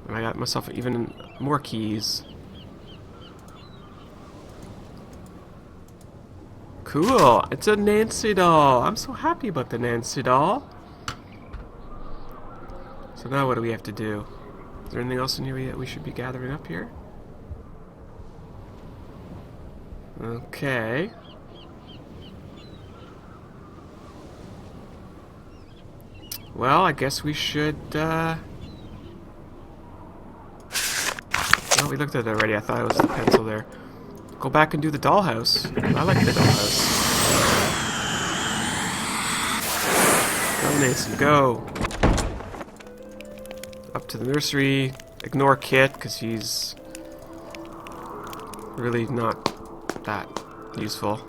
And I got myself even more keys. Cool. It's a Nancy doll. I'm so happy about the Nancy doll. So now what do we have to do? Is there anything else in here that we should be gathering up here? Okay. Well, I guess we should, Oh, we looked at it already. I thought it was the pencil there. Go back and do the dollhouse. I like the dollhouse. Go, Nathan, go. Up to the nursery. Ignore Kit, because he's really not that useful.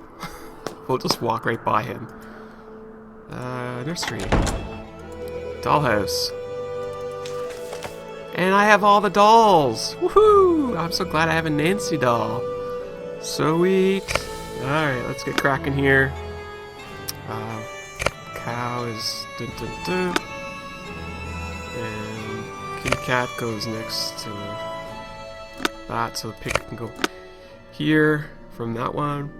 We'll just walk right by him. Nursery. Dollhouse. And I have all the dolls! Woohoo! I'm so glad I have a Nancy doll. Sweet. Alright, let's get cracking here. Cow is dun dun dun. And kitty cat goes next to that, so the pig can go here from that one.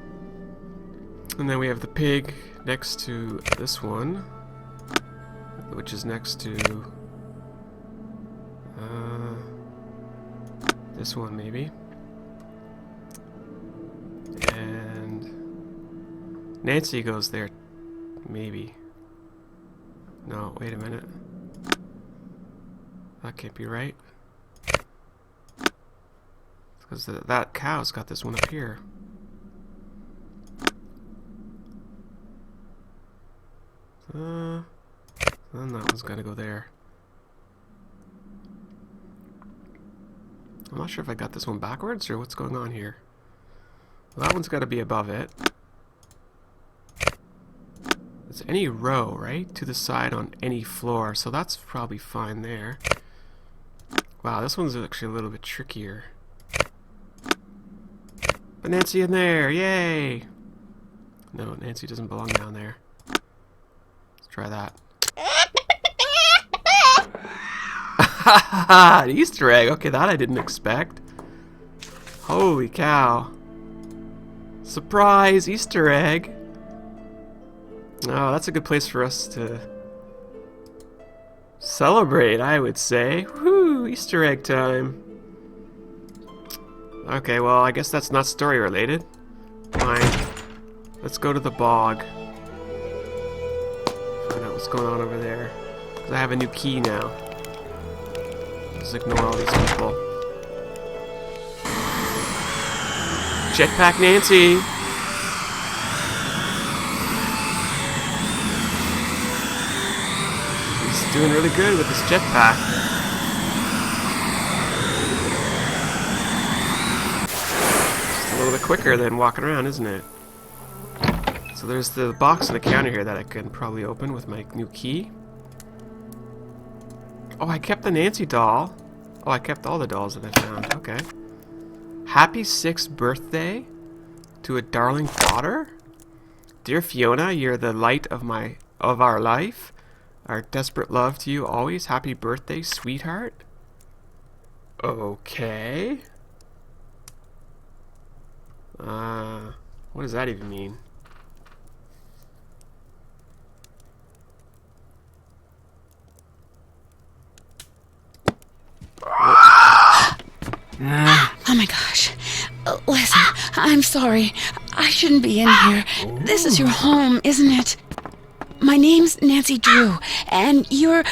And then we have the pig next to this one, which is next to this one maybe. And Nancy goes there, maybe. No, wait a minute. That can't be right. Because that cow's got this one up here. Then that one's gotta go there. I'm not sure if I got this one backwards or what's going on here. Well, that one's gotta be above it. It's any row, right? To the side on any floor, so that's probably fine there. Wow, this one's actually a little bit trickier. But Nancy in there, yay! No, Nancy doesn't belong down there. Let's try that. An Easter egg! Okay, that I didn't expect. Holy cow. Surprise Easter egg! Oh, that's a good place for us to celebrate, I would say. Woohoo! Easter egg time. Okay, well, I guess that's not story related. Fine. Let's go to the bog. Find out what's going on over there. Because I have a new key now. Just ignore all these people. Jetpack Nancy! He's doing really good with this jetpack. Just a little bit quicker than walking around, isn't it? So there's the box on the counter here that I can probably open with my new key. Oh, I kept the Nancy doll. Oh, I kept all the dolls that I found. Okay. Happy 6th birthday to a darling daughter. Dear Fiona, you're the light of our life. Our desperate love to you always. Happy birthday, sweetheart. Okay. What does that even mean? Oh my gosh. Listen, I'm sorry. I shouldn't be in here. This is your home, isn't it? My name's Nancy Drew, and you're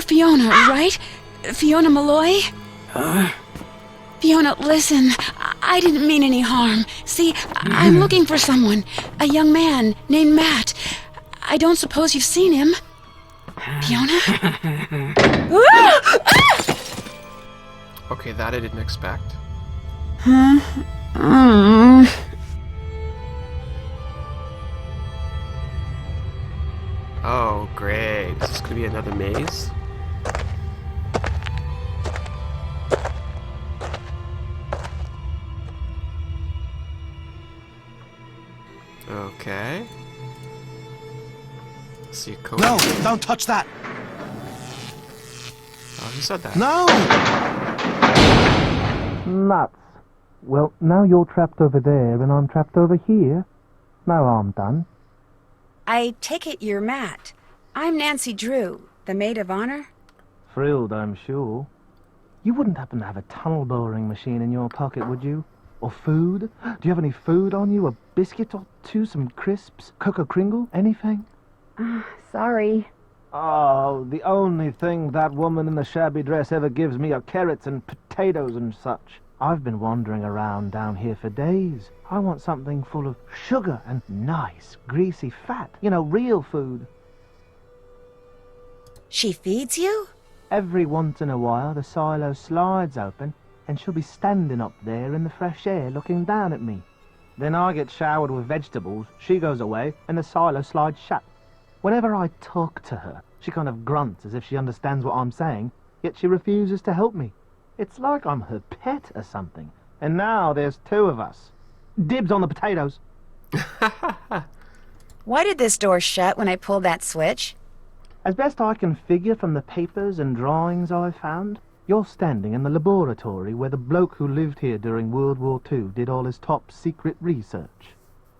Fiona, right? Fiona Malloy? Huh? Fiona, listen. I didn't mean any harm. See, I'm looking for someone. A young man named Matt. I don't suppose you've seen him. Fiona? Okay, that I didn't expect. Oh, great. Is this gonna be another maze? Okay. Let's see a code. No, don't touch that. Oh, just said that. No! Nuts. Well, now you're trapped over there and I'm trapped over here. No harm done. I take it you're Matt. I'm Nancy Drew, the maid of honor. Thrilled, I'm sure. You wouldn't happen to have a tunnel boring machine in your pocket, would you? Or food? Do you have any food on you? A biscuit or two? Some crisps? Cocoa Kringle? Anything? Sorry. Oh, the only thing that woman in the shabby dress ever gives me are carrots and potatoes and such. I've been wandering around down here for days. I want something full of sugar and nice, greasy fat. You know, real food. She feeds you? Every once in a while, the silo slides open, and she'll be standing up there in the fresh air looking down at me. Then I get showered with vegetables, she goes away, and the silo slides shut. Whenever I talk to her, she kind of grunts as if she understands what I'm saying, yet she refuses to help me. It's like I'm her pet or something. And now there's two of us. Dibs on the potatoes. Why did this door shut when I pulled that switch? As best I can figure from the papers and drawings I found, you're standing in the laboratory where the bloke who lived here during World War II did all his top-secret research.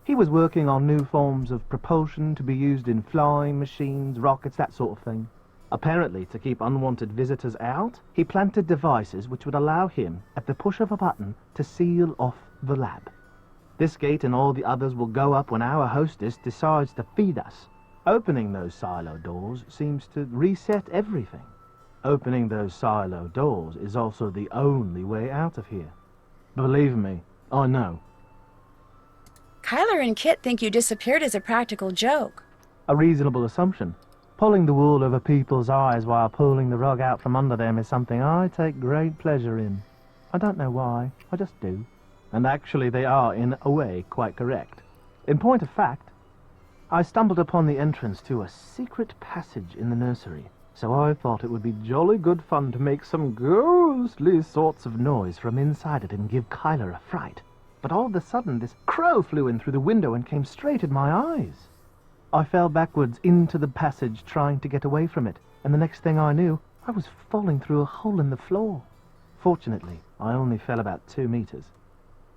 He was working on new forms of propulsion to be used in flying machines, rockets, that sort of thing. Apparently, to keep unwanted visitors out, he planted devices which would allow him, at the push of a button, to seal off the lab. This gate and all the others will go up when our hostess decides to feed us. Opening those silo doors seems to reset everything. Opening those silo doors is also the only way out of here. Believe me, I know. Kyler and Kit think you disappeared as a practical joke. A reasonable assumption. Pulling the wool over people's eyes while pulling the rug out from under them is something I take great pleasure in. I don't know why, I just do. And actually they are, in a way, quite correct. In point of fact, I stumbled upon the entrance to a secret passage in the nursery, so I thought it would be jolly good fun to make some ghostly sorts of noise from inside it and give Kyler a fright. But all of a sudden this crow flew in through the window and came straight at my eyes. I fell backwards into the passage trying to get away from it, and the next thing I knew, I was falling through a hole in the floor. Fortunately, I only fell about 2 meters.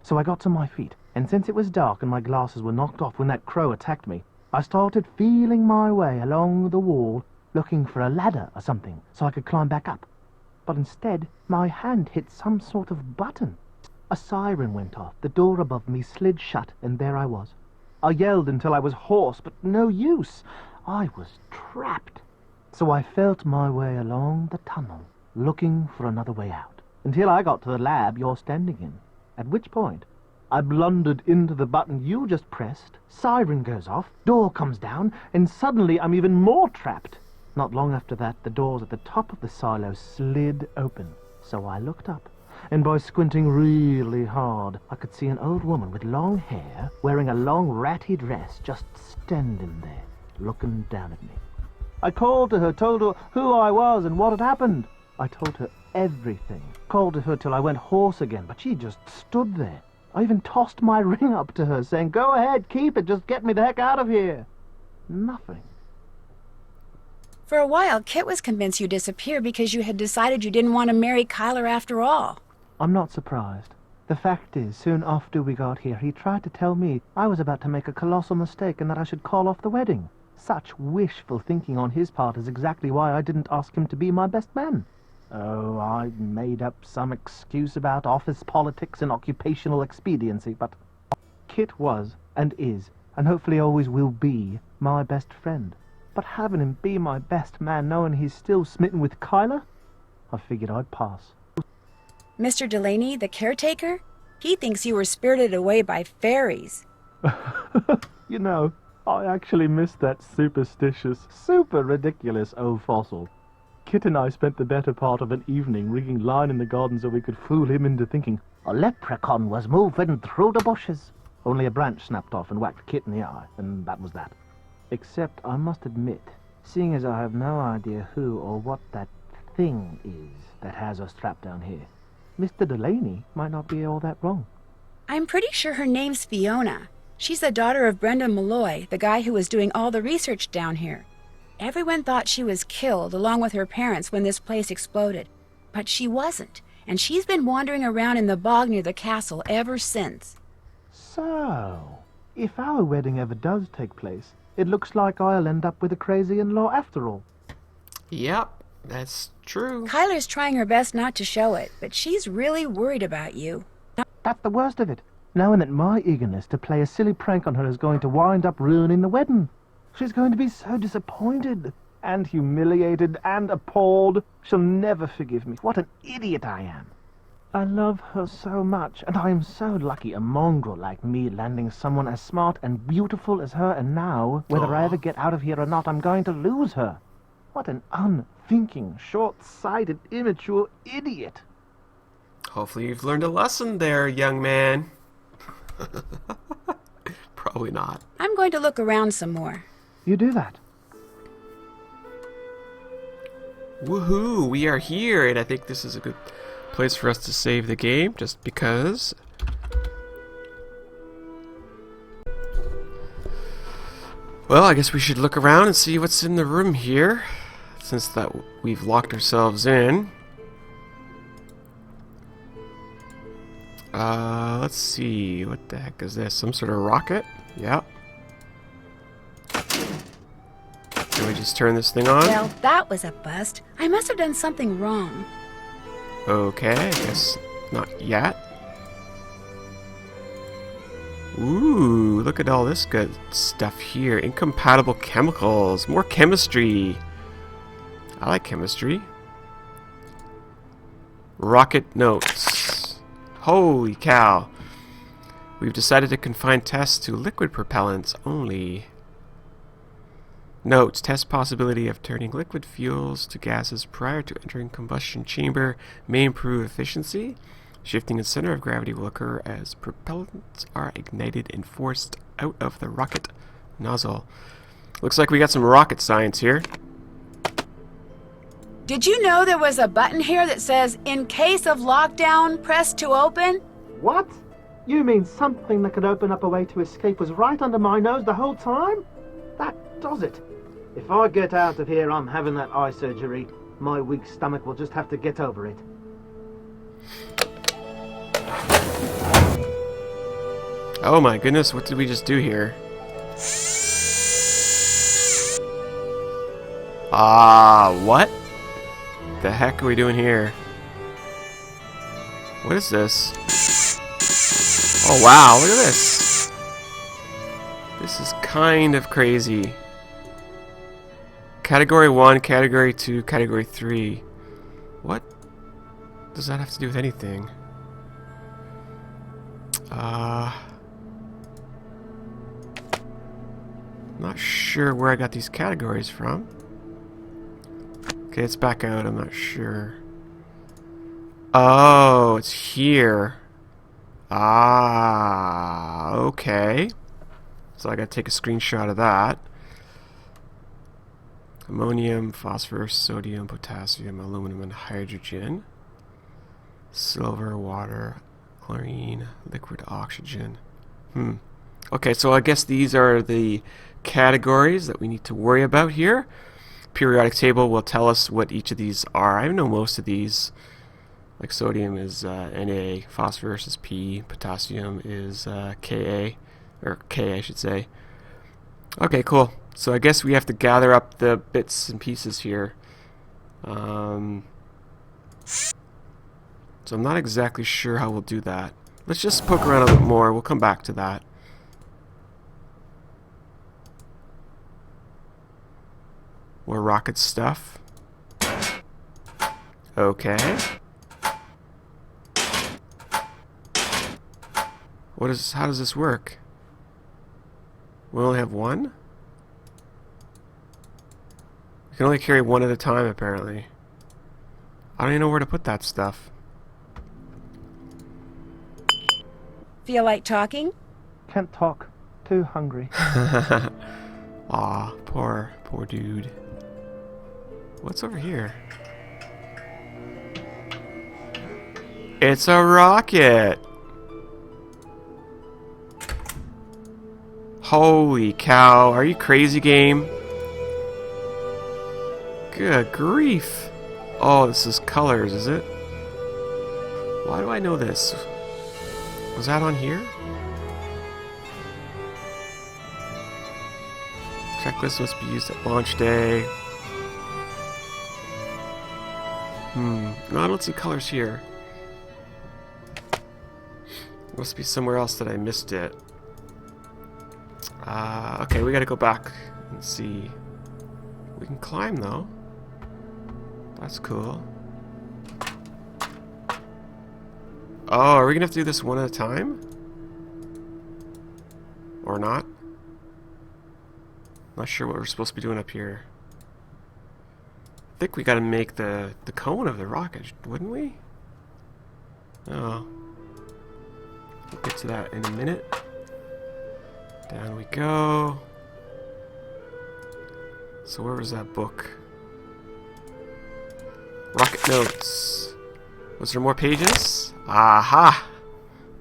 So I got to my feet, and since it was dark and my glasses were knocked off when that crow attacked me, I started feeling my way along the wall, looking for a ladder or something so I could climb back up. But instead, my hand hit some sort of button. A siren went off, the door above me slid shut, and there I was. I yelled until I was hoarse, but no use. I was trapped. So I felt my way along the tunnel, looking for another way out, until I got to the lab you're standing in, at which point I blundered into the button you just pressed, siren goes off, door comes down, and suddenly I'm even more trapped. Not long after that, the doors at the top of the silo slid open, so I looked up. And by squinting really hard, I could see an old woman with long hair, wearing a long ratty dress, just standing there, looking down at me. I called to her, told her who I was and what had happened. I told her everything. Called to her till I went hoarse again, but she just stood there. I even tossed my ring up to her, saying, "Go ahead, keep it, just get me the heck out of here." Nothing. For a while, Kit was convinced you disappeared because you had decided you didn't want to marry Kyler after all. I'm not surprised. The fact is, soon after we got here, he tried to tell me I was about to make a colossal mistake and that I should call off the wedding. Such wishful thinking on his part is exactly why I didn't ask him to be my best man. Oh, I made up some excuse about office politics and occupational expediency, but Kit was, and is, and hopefully always will be, my best friend. But having him be my best man knowing he's still smitten with Kyler? I figured I'd pass. Mr. Delaney, the caretaker? He thinks you were spirited away by fairies. You know, I actually missed that superstitious, super ridiculous old fossil. Kit and I spent the better part of an evening rigging line in the garden so we could fool him into thinking a leprechaun was moving through the bushes. Only a branch snapped off and whacked Kit in the eye, and that was that. Except, I must admit, seeing as I have no idea who or what that thing is that has us trapped down here, Mr. Delaney might not be all that wrong. I'm pretty sure her name's Fiona. She's the daughter of Brendan Malloy, the guy who was doing all the research down here. Everyone thought she was killed along with her parents when this place exploded, but she wasn't. And she's been wandering around in the bog near the castle ever since. So, if our wedding ever does take place, it looks like I'll end up with a crazy in-law after all. Yep, that's true. Kyler's trying her best not to show it, but she's really worried about you. That's the worst of it, knowing that my eagerness to play a silly prank on her is going to wind up ruining the wedding. She's going to be so disappointed, and humiliated, and appalled. She'll never forgive me. What an idiot I am. I love her so much, and I am so lucky a mongrel like me landing someone as smart and beautiful as her, and now, whether I ever get out of here or not, I'm going to lose her. What an unthinking, short-sighted, immature idiot. Hopefully you've learned a lesson there, young man. Probably not. I'm going to look around some more. You do that. Woohoo, we are here, and I think this is a good place for us to save the game, just because. Well, I guess we should look around and see what's in the room here, since that we've locked ourselves in. Let's see, what the heck is this? Some sort of rocket? Yep. Can we just turn this thing on? Well, that was a bust. I must have done something wrong. Okay, I guess not yet. Ooh, look at all this good stuff here. Incompatible chemicals. More chemistry. I like chemistry. Rocket notes. Holy cow. We've decided to confine tests to liquid propellants only. Notes. Test possibility of turning liquid fuels to gases prior to entering combustion chamber may improve efficiency. Shifting in center of gravity will occur as propellants are ignited and forced out of the rocket nozzle. Looks like we got some rocket science here. Did you know there was a button here that says, in case of lockdown, press to open? What? You mean something that could open up a way to escape was right under my nose the whole time? That does it. If I get out of here, I'm having that eye surgery. My weak stomach will just have to get over it. Oh my goodness, what did we just do here? What? The heck are we doing here? What is this? Oh wow, look at this. This is kind of crazy. Category 1, Category 2, Category 3. What does that have to do with anything? Not sure where I got these categories from. Okay, it's back out, I'm not sure. Oh, it's here. Okay. So I gotta take a screenshot of that. Ammonium, phosphorus, sodium, potassium, aluminum, and hydrogen. Silver, water, chlorine, liquid oxygen. Okay, so I guess these are the categories that we need to worry about here. Periodic table will tell us what each of these are. I know most of these. Like sodium is Na, phosphorus is P, potassium is Ka, or K I should say. Okay, cool. So I guess we have to gather up the bits and pieces here. So I'm not exactly sure how we'll do that. Let's just poke around a bit more. We'll come back to that. More rocket stuff. Okay. How does this work? We only have one? We can only carry one at a time, apparently. I don't even know where to put that stuff. Feel like talking? Can't talk. Too hungry. Aw, poor dude. What's over here? It's a rocket! Holy cow, are you crazy, game? Good grief. Oh, this is colors, is it? Why do I know this? Was that on here? Checklist must be used at launch day. No, I don't see colors here. Must be somewhere else that I missed it. Okay, we gotta go back and see. We can climb though. That's cool. Oh, are we gonna have to do this one at a time? Or not? Not sure what we're supposed to be doing up here. I think we gotta make the cone of the rocket, wouldn't we? Oh. We'll get to that in a minute. Down we go. So where was that book? Rocket notes. Was there more pages? Aha!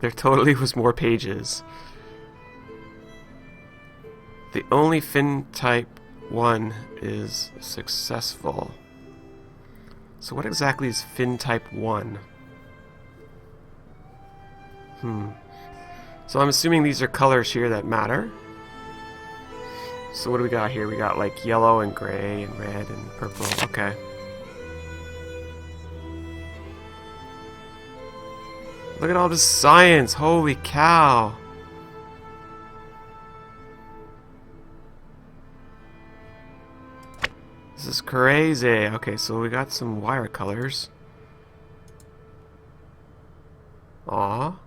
There totally was more pages. The only fin type 1 is successful. So what exactly is fin type 1? So I'm assuming these are colors here that matter. So what do we got here? We got like yellow and gray and red and purple. Okay. Look at all this science. Holy cow. This is crazy. Okay, so we got some wire colors. Aw.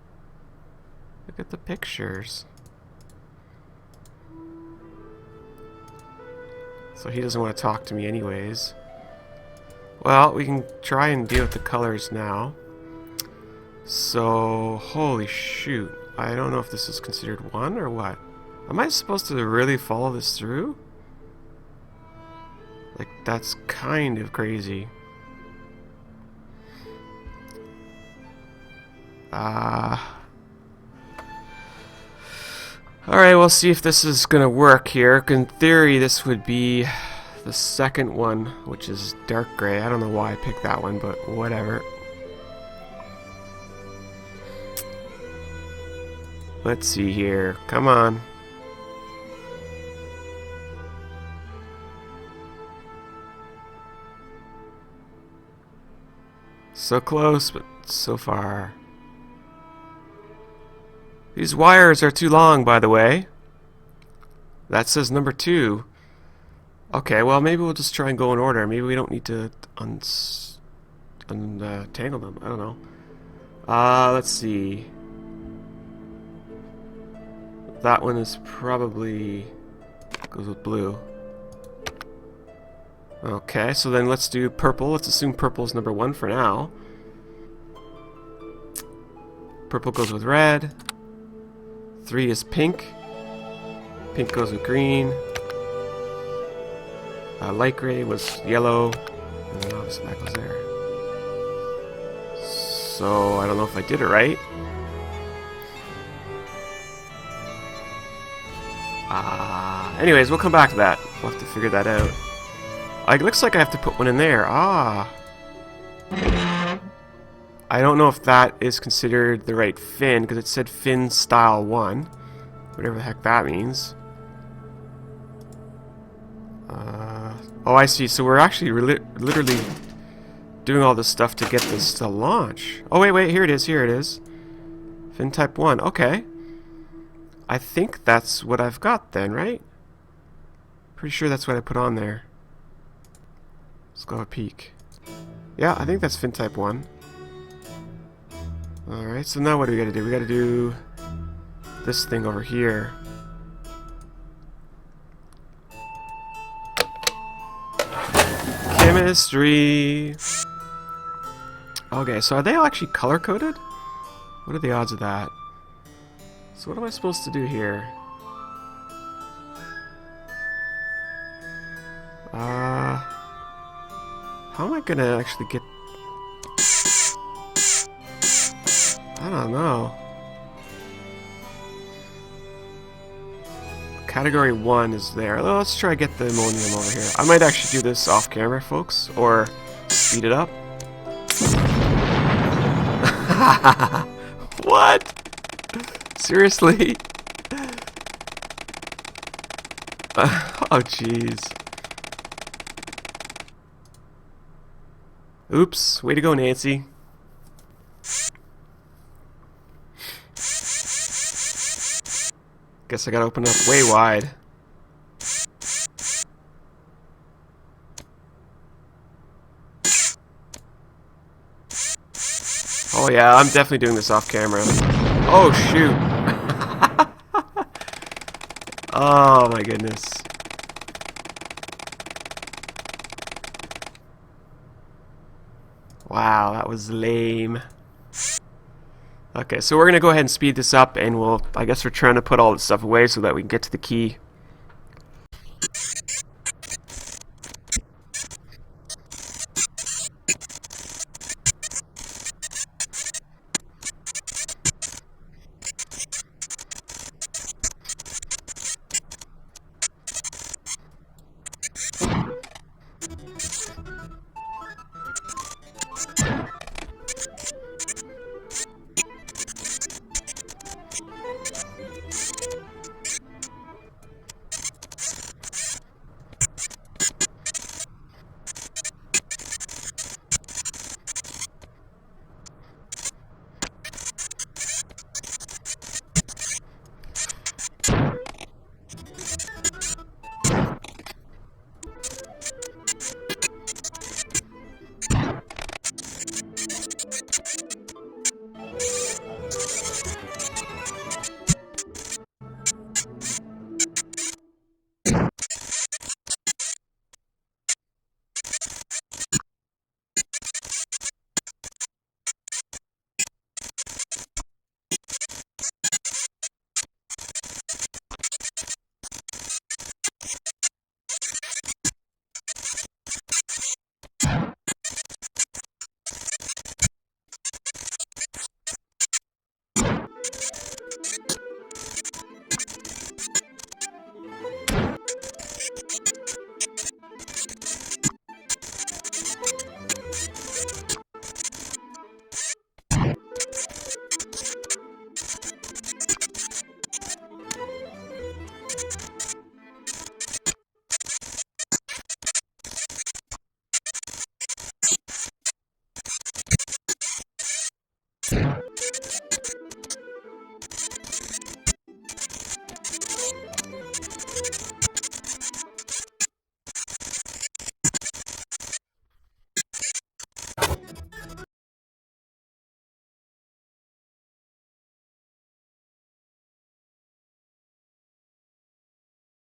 Look at the pictures. So he doesn't want to talk to me anyways. Well, we can try and deal with the colors now. So, holy shoot. I don't know if this is considered 1 or what. Am I supposed to really follow this through? Like, that's kind of crazy. Alright, we'll see if this is gonna work here. In theory, this would be the second one, which is dark gray. I don't know why I picked that one, but whatever. Let's see here. Come on. So close, but so far. These wires are too long, by the way. That says number 2. Okay, well, maybe we'll just try and go in order. Maybe we don't need to untangle them. I don't know. Let's see. That one is probably goes with blue. Okay, so then let's do purple. Let's assume purple is number 1 for now. Purple goes with red. 3 is pink. Pink goes with green. Light gray was yellow. And then obviously that goes there. So I don't know if I did it right. Anyways, we'll come back to that. We'll have to figure that out. It looks like I have to put one in there. I don't know if that is considered the right fin, because it said fin style 1. Whatever the heck that means. Oh, I see. So we're actually literally doing all this stuff to get this to launch. Oh, wait. Here it is. Here it is. Fin type 1. Okay. I think that's what I've got then, right? Pretty sure that's what I put on there. Let's go have a peek. Yeah, I think that's fin type 1. Alright, so now what do we gotta do? We gotta do this thing over here. Chemistry! Okay, so are they all actually color-coded? What are the odds of that? So what am I supposed to do here? How am I gonna actually get... I don't know. Category 1 is there. Let's try to get the ammonium over here. I might actually do this off camera, folks, or Speed it up. What? Seriously? Oh, jeez. Oops. Way to go, Nancy. Guess I gotta open it up way wide. Oh yeah, I'm definitely doing this off camera. Oh shoot. Oh my goodness. Wow, that was lame. Okay, so we're gonna go ahead and speed this up, and I guess we're trying to put all this stuff away so that we can get to the key